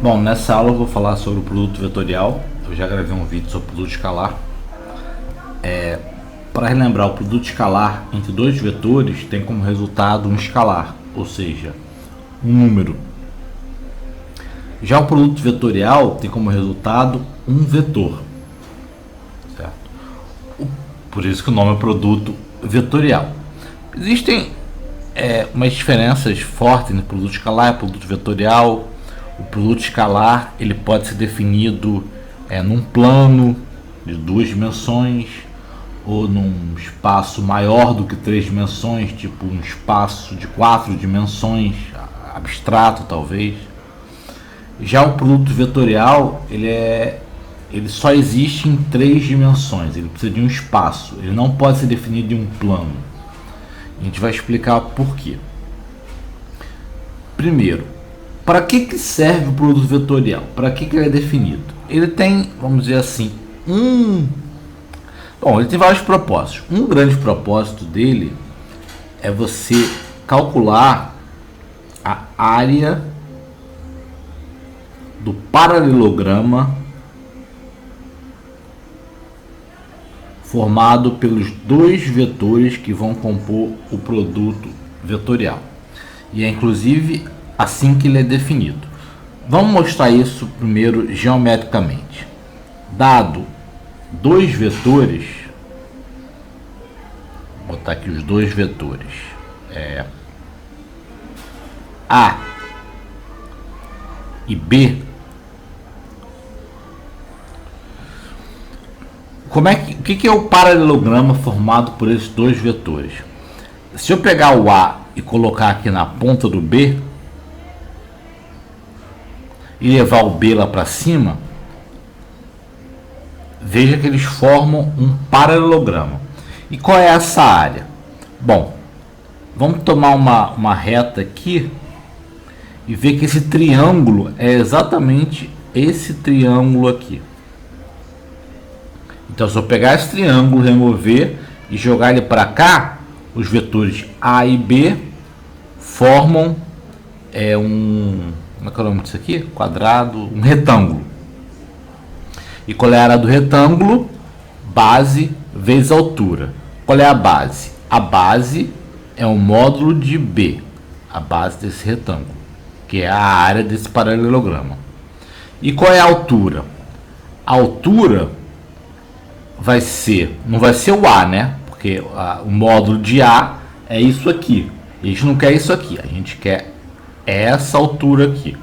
Bom, nessa aula eu vou falar sobre o produto vetorial. Eu já gravei um vídeo sobre o produto escalar. Para relembrar, o produto escalar entre dois vetores tem como resultado um escalar, ou seja, um número. Já o produto vetorial tem como resultado um vetor, certo? Por isso que o nome é produto vetorial. Existem umas diferenças fortes entre produto escalar e produto vetorial. O produto escalar ele pode ser definido num plano de 2 dimensões ou num espaço maior do que 3 dimensões, tipo um espaço de 4 dimensões, abstrato talvez. Já o produto vetorial ele só existe em 3 dimensões, ele precisa de um espaço, ele não pode ser definido em um plano. A gente vai explicar por quê. Primeiro, para que serve o produto vetorial? Para que ele é definido? Ele tem, vamos dizer assim, ele tem vários propósitos. Um grande propósito dele é você calcular a área do paralelograma formado pelos dois vetores que vão compor o produto vetorial. E é inclusive assim que ele é definido. Vamos mostrar isso primeiro geometricamente. Dado dois vetores, vou botar aqui os dois vetores, A e B. O que é o paralelograma formado por esses dois vetores? Se eu pegar o A e colocar aqui na ponta do B e levar o B lá para cima, veja que eles formam um paralelograma. E qual é essa área? Bom, vamos tomar uma reta aqui e ver que esse triângulo é exatamente esse triângulo aqui. Então, se eu pegar esse triângulo, remover e jogar ele para cá, os vetores A e B formam como é que é o nome disso aqui? Quadrado, um retângulo. E qual é a área do retângulo? Base vezes altura. Qual é a base? A base é o módulo de B, a base desse retângulo, que é a área desse paralelograma. E qual é a altura? A altura não vai ser o A, né? Porque o módulo de A é isso aqui. A gente não quer isso aqui, a gente quer essa altura aqui.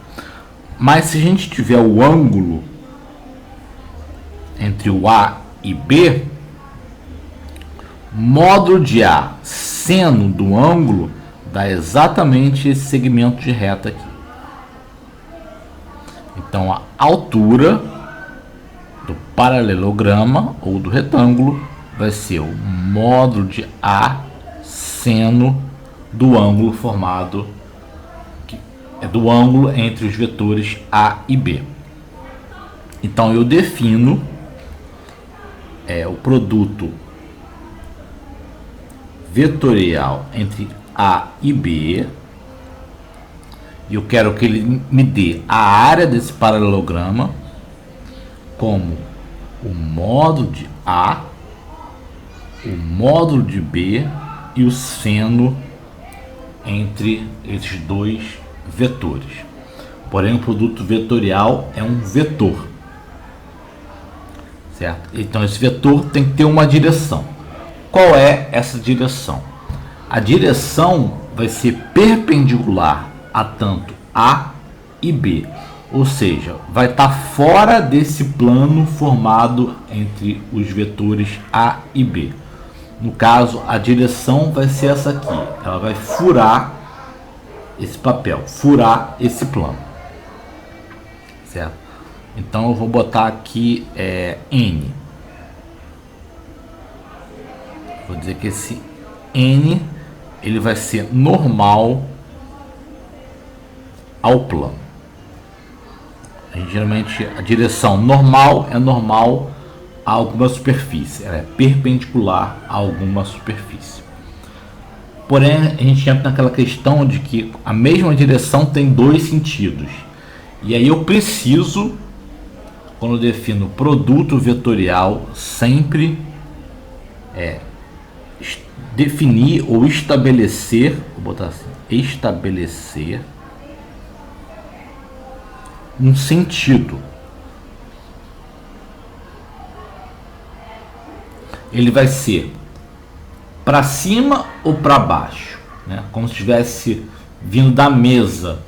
Mas se a gente tiver o ângulo entre o A e B, módulo de A seno do ângulo dá exatamente esse segmento de reta aqui. Então a altura do paralelograma ou do retângulo vai ser o módulo de A seno do ângulo formado, do ângulo entre os vetores A e B. Então eu defino o produto vetorial entre A e B, e eu quero que ele me dê a área desse paralelograma como o módulo de A, o módulo de B e o seno entre esses dois vetores. Porém, o produto vetorial é um vetor, certo? Então esse vetor tem que ter uma direção. Qual é essa direção? A direção vai ser perpendicular a tanto A e B, ou seja, vai estar fora desse plano formado entre os vetores A e B. No caso, a direção vai ser essa aqui, ela vai furar esse papel, furar esse plano, certo? Então eu vou botar aqui N. Vou dizer que esse N ele vai ser normal ao plano. Geralmente a direção normal é normal a alguma superfície, ela é perpendicular a alguma superfície. Porém, a gente entra naquela questão de que a mesma direção tem dois sentidos. E aí eu preciso, quando eu defino produto vetorial, sempre definir ou estabelecer, vou botar assim, estabelecer um sentido. Ele vai ser para cima ou para baixo, né? Como se estivesse vindo da mesa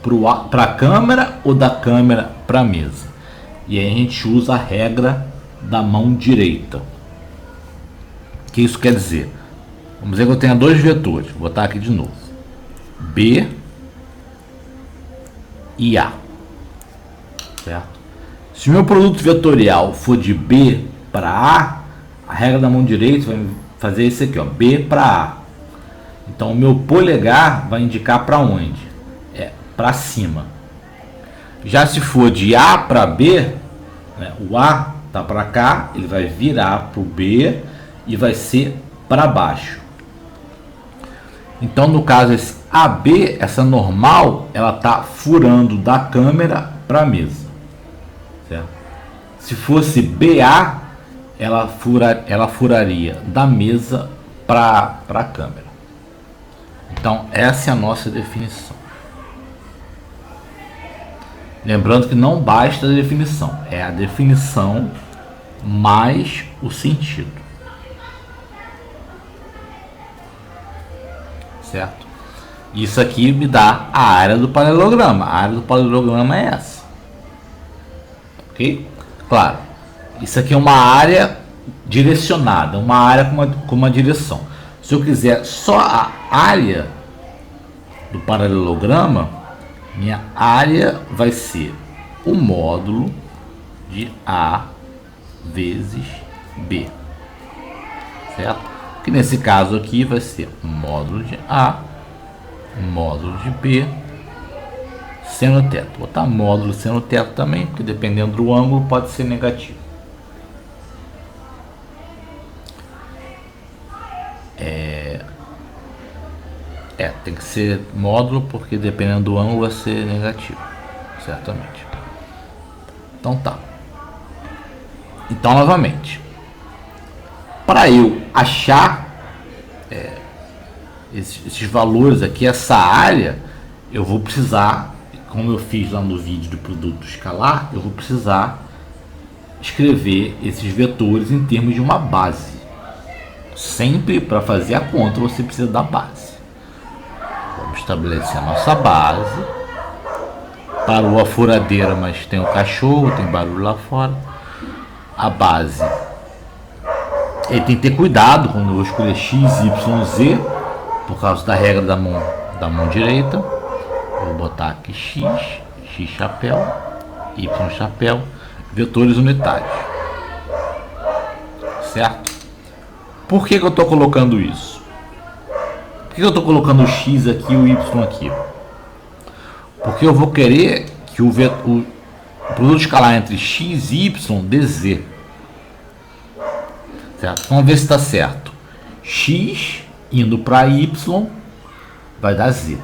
para a câmera ou da câmera para a mesa. E aí a gente usa a regra da mão direita. O que isso quer dizer? Vamos dizer que eu tenho dois vetores. Vou botar aqui de novo: B e A. Certo? Se o meu produto vetorial for de B para A regra da mão direita vai fazer isso aqui, ó, B para A. Então o meu polegar vai indicar para onde? Para cima. Já se for de A para B, né, o A tá para cá, ele vai virar para o B e vai ser para baixo. Então no caso esse AB, essa normal, ela tá furando da câmera para a mesa. Certo? Se fosse BA, ela furaria da mesa para a câmera. Então essa é a nossa definição. Lembrando que não basta a definição, é a definição mais o sentido. Certo? Isso aqui me dá a área do paralelograma. A área do paralelograma é essa. Ok? Claro, isso aqui é uma área direcionada, uma área com uma direção. Se eu quiser só a área do paralelograma, minha área vai ser o módulo de A vezes B. Certo? Que nesse caso aqui vai ser o módulo de A, módulo de B, seno teto. Vou botar módulo seno teto também, porque dependendo do ângulo pode ser negativo. Tem que ser módulo, porque dependendo do ângulo vai ser negativo, certamente. Então tá. Então novamente, para eu achar esses valores aqui, essa área, eu vou precisar, como eu fiz lá no vídeo do produto escalar, eu vou precisar escrever esses vetores em termos de uma base. Sempre para fazer a conta você precisa da base. Vamos estabelecer a nossa base. Parou a furadeira, mas tem o cachorro, tem barulho lá fora. A base. Ele tem que ter cuidado quando eu escolher X, Y, Z, por causa da regra da mão direita. Vou botar aqui X, X chapéu, Y chapéu, vetores unitários. Certo? Por que eu estou colocando isso? Por que eu estou colocando o X aqui e o Y aqui? Porque eu vou querer que o produto escalar entre X e Y dê Z. Certo? Vamos ver se está certo. X indo para Y vai dar Z.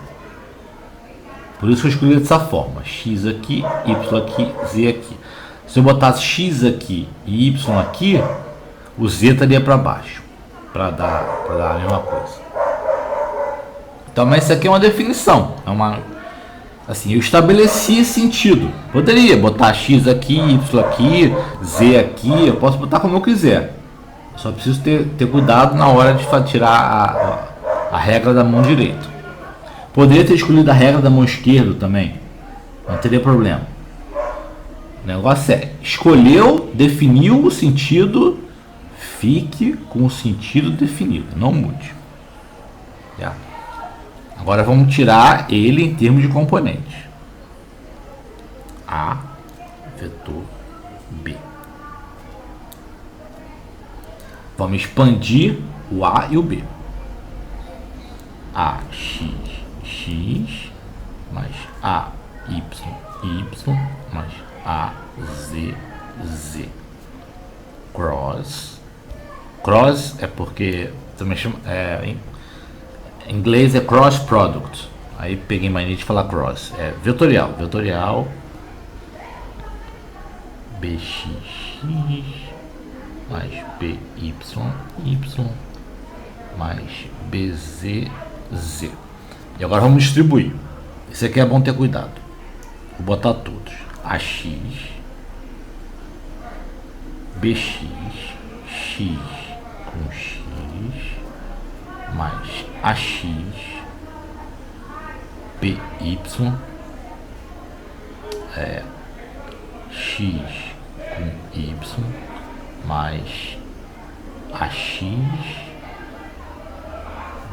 Por isso que eu escolhi dessa forma. X aqui, Y aqui, Z aqui. Se eu botasse X aqui e Y aqui, o Z estaria para baixo. Para dar a mesma coisa. Então, mas isso aqui é uma definição. Assim, eu estabeleci sentido. Poderia botar X aqui, Y aqui, Z aqui. Eu posso botar como eu quiser. Só preciso ter cuidado na hora de tirar a regra da mão direita. Poderia ter escolhido a regra da mão esquerda também. Não teria problema. O negócio é, escolheu, definiu o sentido, fique com o sentido definido. Não mude. Certo? Agora vamos tirar ele em termos de componente. A vetor B. Vamos expandir o A e o B. AX mais AY mais AZZ. Cross é porque também chama, em inglês é cross product. Aí peguei mania de falar cross. É vetorial BXX mais BYY mais BZZ. E agora vamos distribuir. Isso aqui é bom ter cuidado. Vou botar todos. AX, BX, X com X, mais AX, BY, X com Y, mais AX,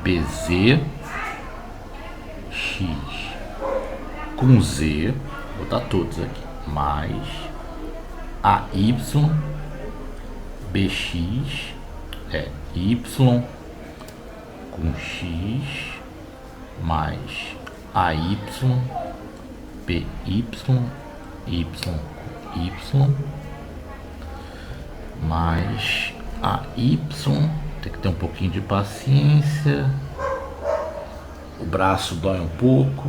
BZ, X com Z, vou botar todos aqui, mais AY, BX, Y com X, mais AY, BY, Y com Y, mais AY, tem que ter um pouquinho de paciência, o braço dói um pouco,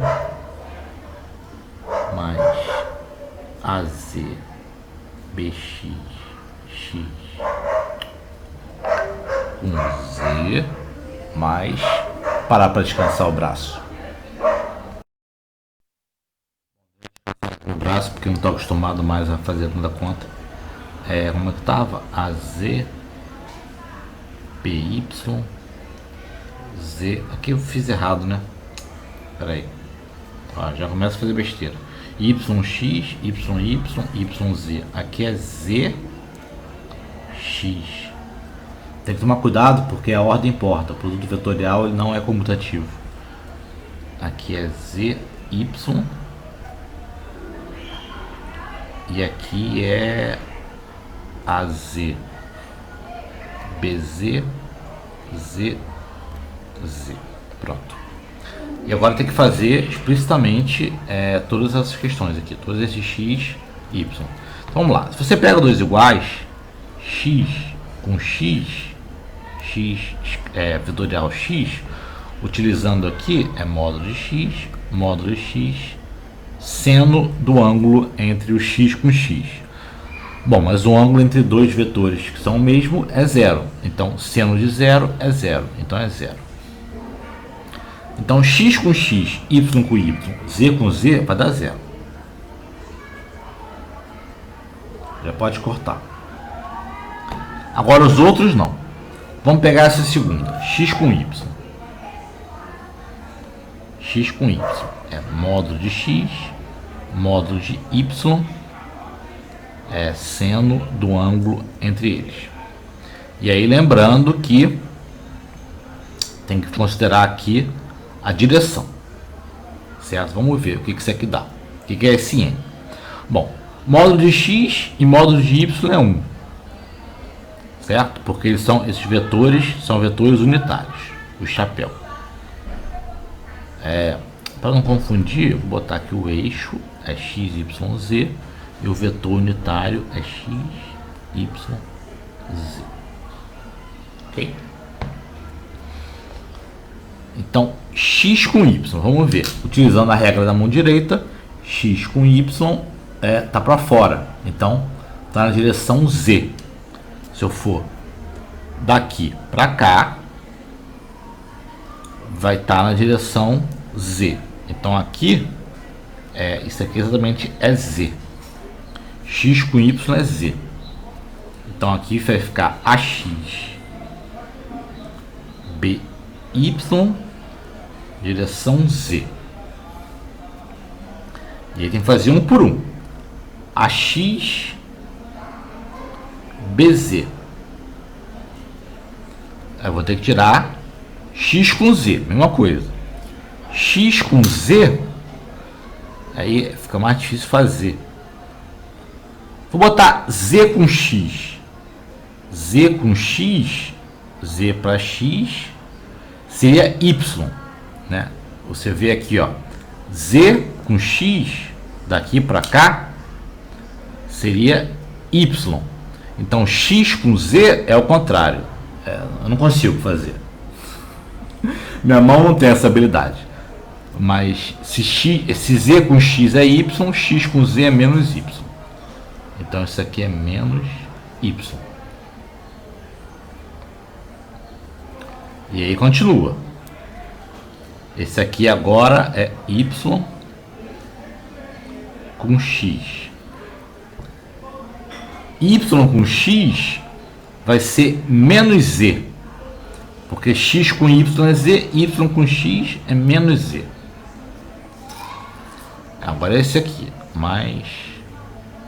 mais AZ, BX, X com Z, mais parar para descansar o braço. O braço, porque não estou acostumado mais a fazer tanta conta. Como é que estava? AZ, BY, Z. Aqui eu fiz errado, né? Espera aí. Já começa a fazer besteira. YX, YY, YZ. Aqui é ZX. Tem que tomar cuidado porque a ordem importa. O produto vetorial ele não é comutativo. Aqui é ZY. E aqui é AZ, BZ, ZZ. Pronto. E agora tem que fazer explicitamente todas essas questões aqui, todos esses x, y. Então vamos lá. Se você pega dois iguais, x com x, vetorial x, utilizando aqui módulo de x, seno do ângulo entre o x com x. Bom, mas o ângulo entre dois vetores que são o mesmo é zero. Então, seno de zero é zero. Então, é zero. Então, x com x, y com y, z com z vai dar zero. Já pode cortar. Agora, os outros não. Vamos pegar essa segunda. X com y. X com y. É módulo de x, módulo de y, seno do ângulo entre eles. E aí lembrando que tem que considerar aqui a direção, certo? Vamos ver o que isso aqui dá. O que é esse n? Bom, módulo de x e módulo de y é 1, certo? Porque esses vetores são vetores unitários, o chapéu. Para não confundir, eu vou botar aqui o eixo é x, y, z e o vetor unitário é x, y, z. Ok? Então, x com y, vamos ver. Utilizando a regra da mão direita, x com y tá para fora. Então, tá na direção z. Se eu for daqui para cá, vai estar na direção z. Então, aqui, isso aqui exatamente é z. X com y é z. Então, aqui vai ficar ax, by, direção z. E aí tem que fazer um por um. AX, BZ. Eu vou ter que tirar x com z, mesma coisa. X com z, aí fica mais difícil fazer. Vou botar z com x. Z com x, z para x, seria y, né? Você vê aqui, ó, z com x, daqui para cá, seria y. Então, x com z é o contrário. Eu não consigo fazer. Minha mão não tem essa habilidade. Mas se z com x é y, x com z é menos y. Então isso aqui é menos y. E aí continua. Esse aqui agora é y com x. Y com x vai ser menos z. Porque x com y é z, y com x é menos z. Agora é esse aqui, mais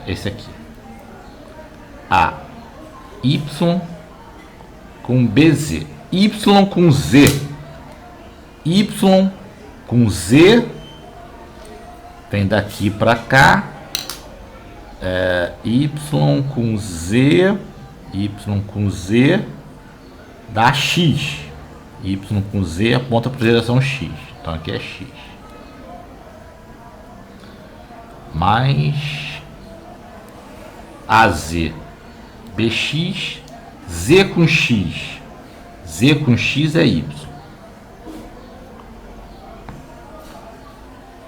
esse aqui. A y com bz. Y com z. Y com z vem daqui para cá. Y com z. Y com z dá x. Y com z aponta para a direção x. Então aqui é x. Mais AZ BX, Z com X. Z com X é Y.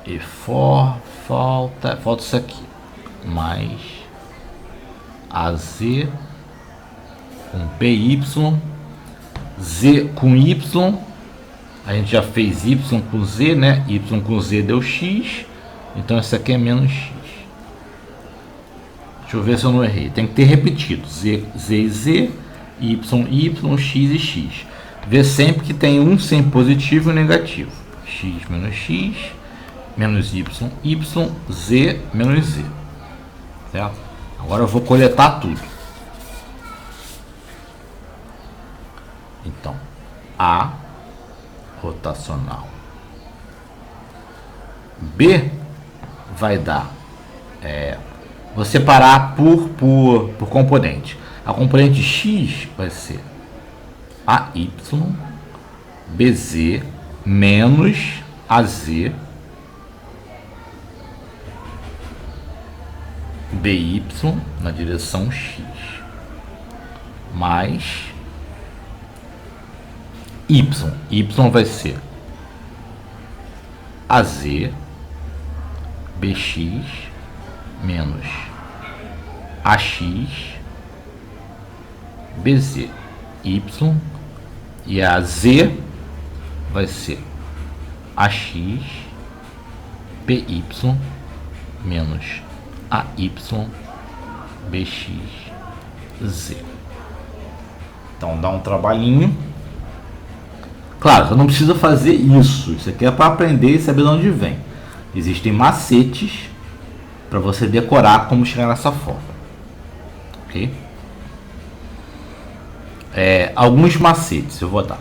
E falta isso aqui. Mais AZ com BY. Z com Y. A gente já fez Y com Z, né? Y com Z deu X. Então esse aqui é menos x. Deixa eu ver se eu não errei. Tem que ter repetido. Z e Z, y, x e x. Vê sempre que tem um sem positivo e negativo. X, menos y, z, menos z. Certo? Agora eu vou coletar tudo. Então, A rotacional. B vai dar, vou separar por componente. A componente x vai ser AY BZ menos AZ BY na direção x mais Y. Y vai ser AZ BX menos AX BZ Y e a Z vai ser AX BY menos AY BX Z. Então dá um trabalhinho. Claro, você não precisa fazer isso. Isso aqui é para aprender e saber de onde vem. Existem macetes para você decorar como chegar nessa forma. Ok? Alguns macetes eu vou dar.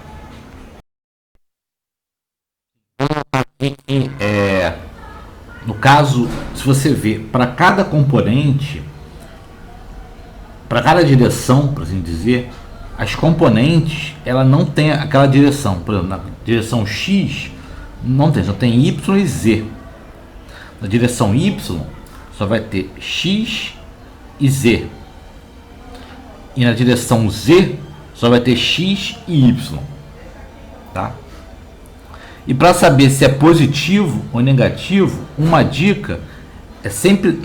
No caso, se você ver, para cada componente, para cada direção, por assim dizer, as componentes, ela não tem aquela direção. Por exemplo, na direção X, não tem, só tem Y e Z. Na direção Y, só vai ter X e Z. E na direção Z, só vai ter X e Y. Tá? E para saber se é positivo ou negativo, uma dica é sempre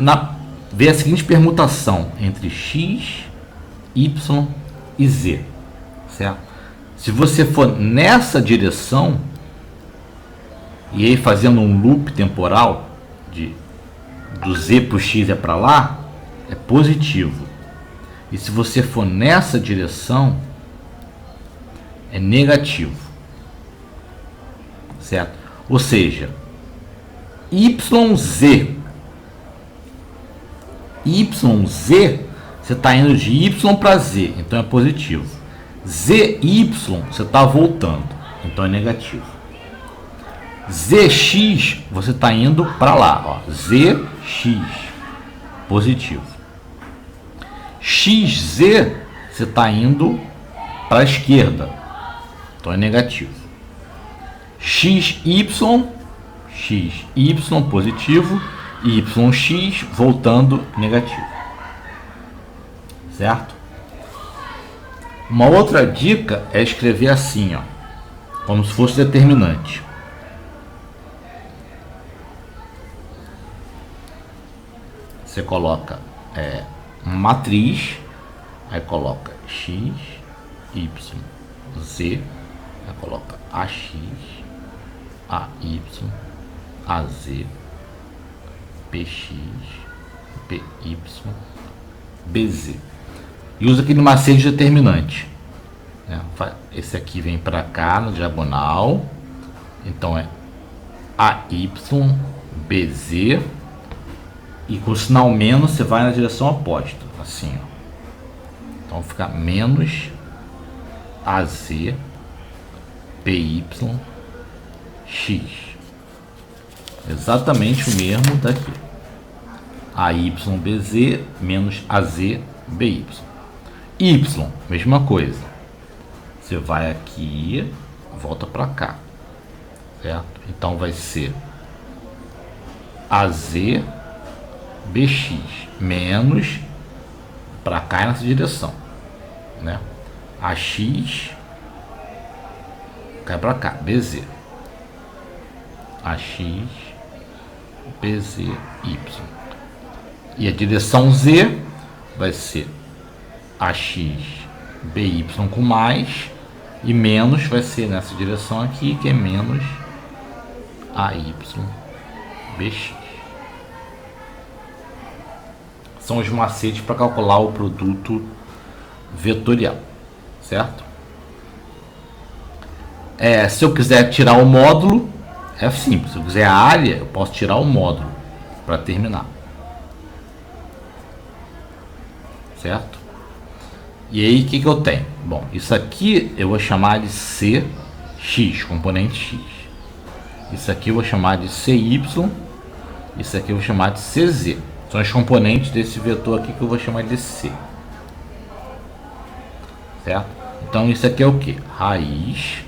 ver a seguinte permutação entre X, Y e Z. Certo? Se você for nessa direção, e aí fazendo um loop temporal, do Z para o X é para lá, é positivo. E se você for nessa direção, é negativo. Certo? Ou seja, YZ, você está indo de Y para Z, então é positivo. ZY, você está voltando, então é negativo. ZX, você está indo para lá, ó. ZX, positivo. XZ, você está indo para a esquerda, então é negativo. XY, positivo, e YX voltando negativo. Certo? Uma outra dica é escrever assim, ó, como se fosse determinante. Você coloca uma matriz, aí coloca x, y, z, aí coloca ax, ay, az, px, py, bz. E usa aquele macete determinante, né? Esse aqui vem para cá na diagonal, então é AY, BZ, e com o sinal menos você vai na direção oposta, assim, ó. Então fica menos AZ, PY, X. Exatamente o mesmo daqui. AYBZ menos AZBY. Y, mesma coisa. Você vai aqui, volta para cá, certo? Então vai ser AZBX menos, para cá é nessa direção, né? AX cai para cá, BZ. AX, BZ, Y. E a direção Z vai ser AX, BY com mais, e menos vai ser nessa direção aqui, que é menos AY, BX. São os macetes para calcular o produto vetorial, certo? Se eu quiser tirar o módulo, é simples. Se eu quiser a área, eu posso tirar o módulo para terminar, certo? E aí o que eu tenho? Bom, isso aqui eu vou chamar de CX, componente X. Isso aqui eu vou chamar de CY. Isso aqui eu vou chamar de CZ. São os componentes desse vetor aqui que eu vou chamar de C, certo? Então isso aqui é o que? Raiz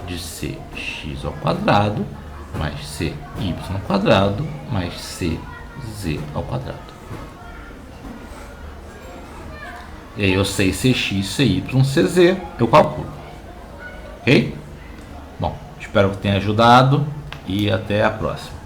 de CX ao quadrado mais CY ao quadrado mais CZ ao quadrado. E aí eu sei CX, CY, CZ, eu calculo. Ok? Bom, espero que tenha ajudado e até a próxima.